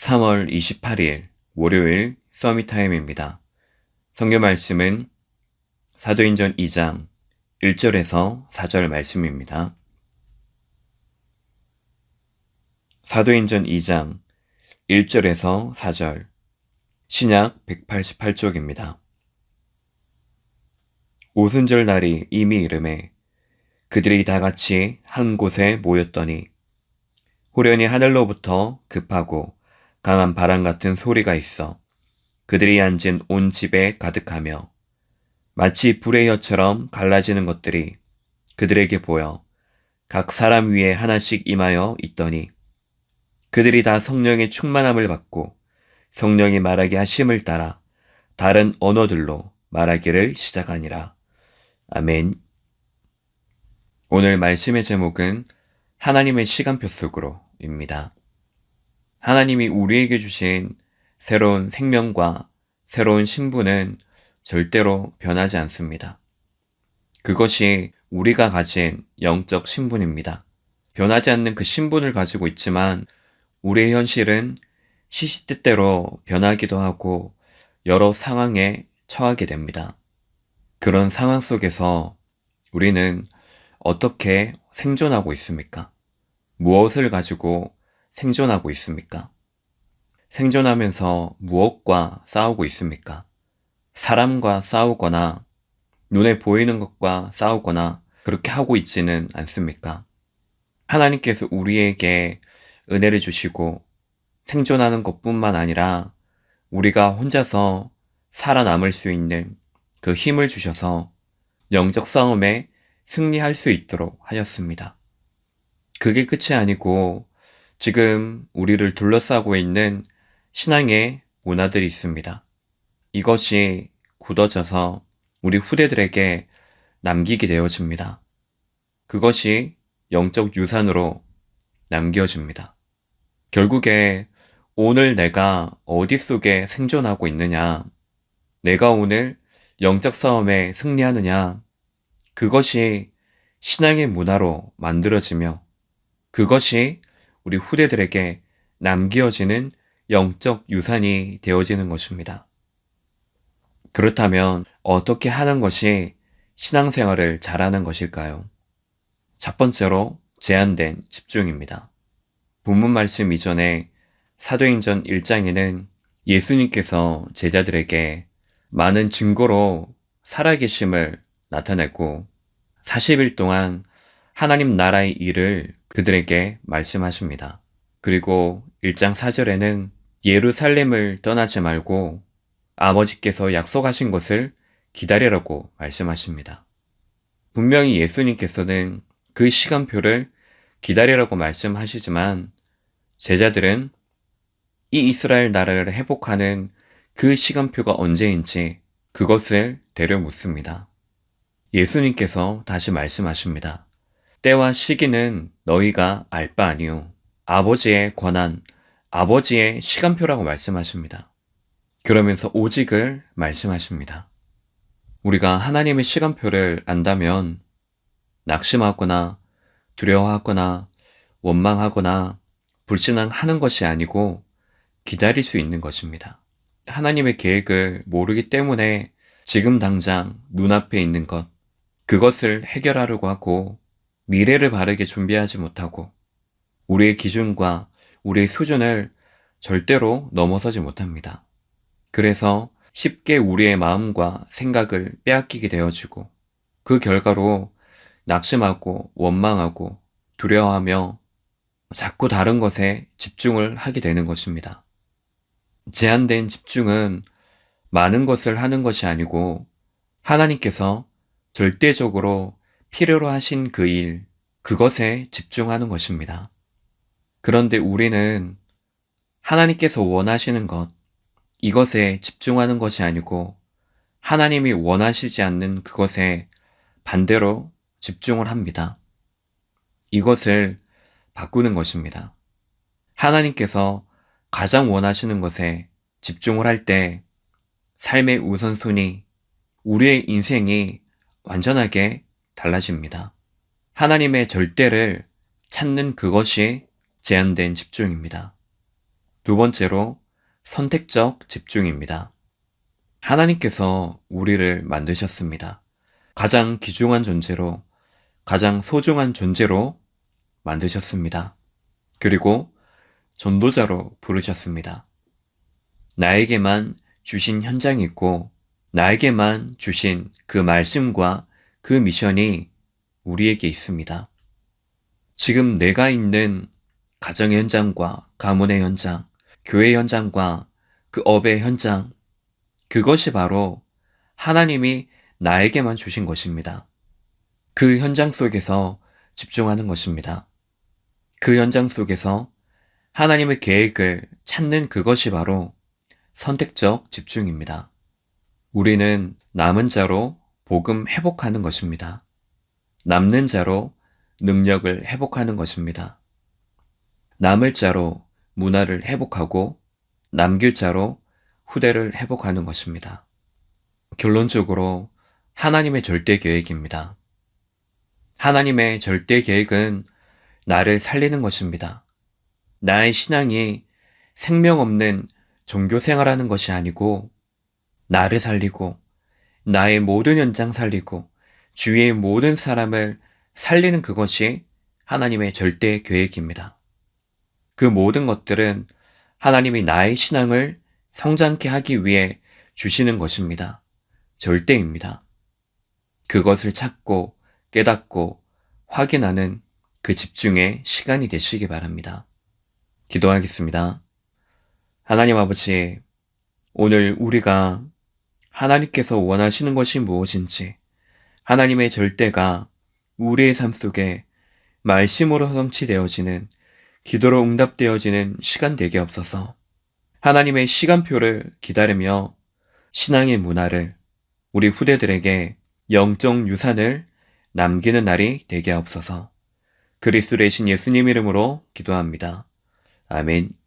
3월 28일 월요일 서밋타임입니다. 성경 말씀은 사도행전 2장 1절에서 4절 말씀입니다. 사도행전 2장 1절에서 4절 신약 188쪽입니다. 오순절 날이 이미 이르매 그들이 다 같이 한 곳에 모였더니 호련히 하늘로부터 급하고 강한 바람 같은 소리가 있어 그들이 앉은 온 집에 가득하며 마치 불의 혀처럼 갈라지는 것들이 그들에게 보여 각 사람 위에 하나씩 임하여 있더니 그들이 다 성령의 충만함을 받고 성령이 말하게 하심을 따라 다른 언어들로 말하기를 시작하니라. 아멘. 오늘 말씀의 제목은 하나님의 시간표 속으로입니다. 하나님이 우리에게 주신 새로운 생명과 새로운 신분은 절대로 변하지 않습니다. 그것이 우리가 가진 영적 신분입니다. 변하지 않는 그 신분을 가지고 있지만 우리의 현실은 시시때때로 변하기도 하고 여러 상황에 처하게 됩니다. 그런 상황 속에서 우리는 어떻게 생존하고 있습니까? 무엇을 가지고 생존하고 있습니까? 생존하면서 무엇과 싸우고 있습니까? 사람과 싸우거나 눈에 보이는 것과 싸우거나 그렇게 하고 있지는 않습니까? 하나님께서 우리에게 은혜를 주시고 생존하는 것뿐만 아니라 우리가 혼자서 살아남을 수 있는 그 힘을 주셔서 영적 싸움에 승리할 수 있도록 하셨습니다. 그게 끝이 아니고 지금 우리를 둘러싸고 있는 신앙의 문화들이 있습니다. 이것이 굳어져서 우리 후대들에게 남기게 되어집니다. 그것이 영적 유산으로 남겨집니다. 결국에 오늘 내가 어디 속에 생존하고 있느냐, 내가 오늘 영적 싸움에 승리하느냐, 그것이 신앙의 문화로 만들어지며 그것이 우리 후대들에게 남겨지는 영적 유산이 되어지는 것입니다. 그렇다면 어떻게 하는 것이 신앙생활을 잘하는 것일까요? 첫 번째로 제한된 집중입니다. 본문 말씀 이전에 사도행전 1장에는 예수님께서 제자들에게 많은 증거로 살아계심을 나타냈고 40일 동안 하나님 나라의 일을 그들에게 말씀하십니다. 그리고 1장 4절에는 예루살렘을 떠나지 말고 아버지께서 약속하신 것을 기다리라고 말씀하십니다. 분명히 예수님께서는 그 시간표를 기다리라고 말씀하시지만 제자들은 이 이스라엘 나라를 회복하는 그 시간표가 언제인지 그것을 되려 묻습니다. 예수님께서 다시 말씀하십니다. 때와 시기는 너희가 알 바 아니요 아버지의 권한, 아버지의 시간표라고 말씀하십니다. 그러면서 오직을 말씀하십니다. 우리가 하나님의 시간표를 안다면 낙심하거나 두려워하거나 원망하거나 불신앙하는 것이 아니고 기다릴 수 있는 것입니다. 하나님의 계획을 모르기 때문에 지금 당장 눈앞에 있는 것, 그것을 해결하려고 하고 미래를 바르게 준비하지 못하고 우리의 기준과 우리의 수준을 절대로 넘어서지 못합니다. 그래서 쉽게 우리의 마음과 생각을 빼앗기게 되어지고 그 결과로 낙심하고 원망하고 두려워하며 자꾸 다른 것에 집중을 하게 되는 것입니다. 제한된 집중은 많은 것을 하는 것이 아니고 하나님께서 절대적으로 필요로 하신 그 일, 그것에 집중하는 것입니다. 그런데 우리는 하나님께서 원하시는 것, 이것에 집중하는 것이 아니고 하나님이 원하시지 않는 그것에 반대로 집중을 합니다. 이것을 바꾸는 것입니다. 하나님께서 가장 원하시는 것에 집중을 할 때 삶의 우선순위, 우리의 인생이 완전하게 달라집니다. 하나님의 절대를 찾는 그것이 제한된 집중입니다. 두 번째로 선택적 집중입니다. 하나님께서 우리를 만드셨습니다. 가장 귀중한 존재로, 가장 소중한 존재로 만드셨습니다. 그리고 전도자로 부르셨습니다. 나에게만 주신 현장이 있고, 나에게만 주신 그 말씀과 그 미션이 우리에게 있습니다. 지금 내가 있는 가정의 현장과 가문의 현장, 교회 현장과 그 업의 현장, 그것이 바로 하나님이 나에게만 주신 것입니다. 그 현장 속에서 집중하는 것입니다. 그 현장 속에서 하나님의 계획을 찾는 그것이 바로 선택적 집중입니다. 우리는 남은 자로 복음 회복하는 것입니다. 남는 자로 능력을 회복하는 것입니다. 남을 자로 문화를 회복하고 남길 자로 후대를 회복하는 것입니다. 결론적으로 하나님의 절대 계획입니다. 하나님의 절대 계획은 나를 살리는 것입니다. 나의 신앙이 생명 없는 종교 생활하는 것이 아니고 나를 살리고 나의 모든 현장 살리고 주위의 모든 사람을 살리는 그것이 하나님의 절대 계획입니다. 그 모든 것들은 하나님이 나의 신앙을 성장케 하기 위해 주시는 것입니다. 절대입니다. 그것을 찾고 깨닫고 확인하는 그 집중의 시간이 되시기 바랍니다. 기도하겠습니다. 하나님 아버지, 오늘 우리가 하나님께서 원하시는 것이 무엇인지, 하나님의 절대가 우리의 삶 속에 말씀으로 성취되어지는, 기도로 응답되어지는 시간 되게 없어서 하나님의 시간표를 기다리며 신앙의 문화를 우리 후대들에게 영적 유산을 남기는 날이 되게 없어서 그리스도 되신 예수님 이름으로 기도합니다. 아멘.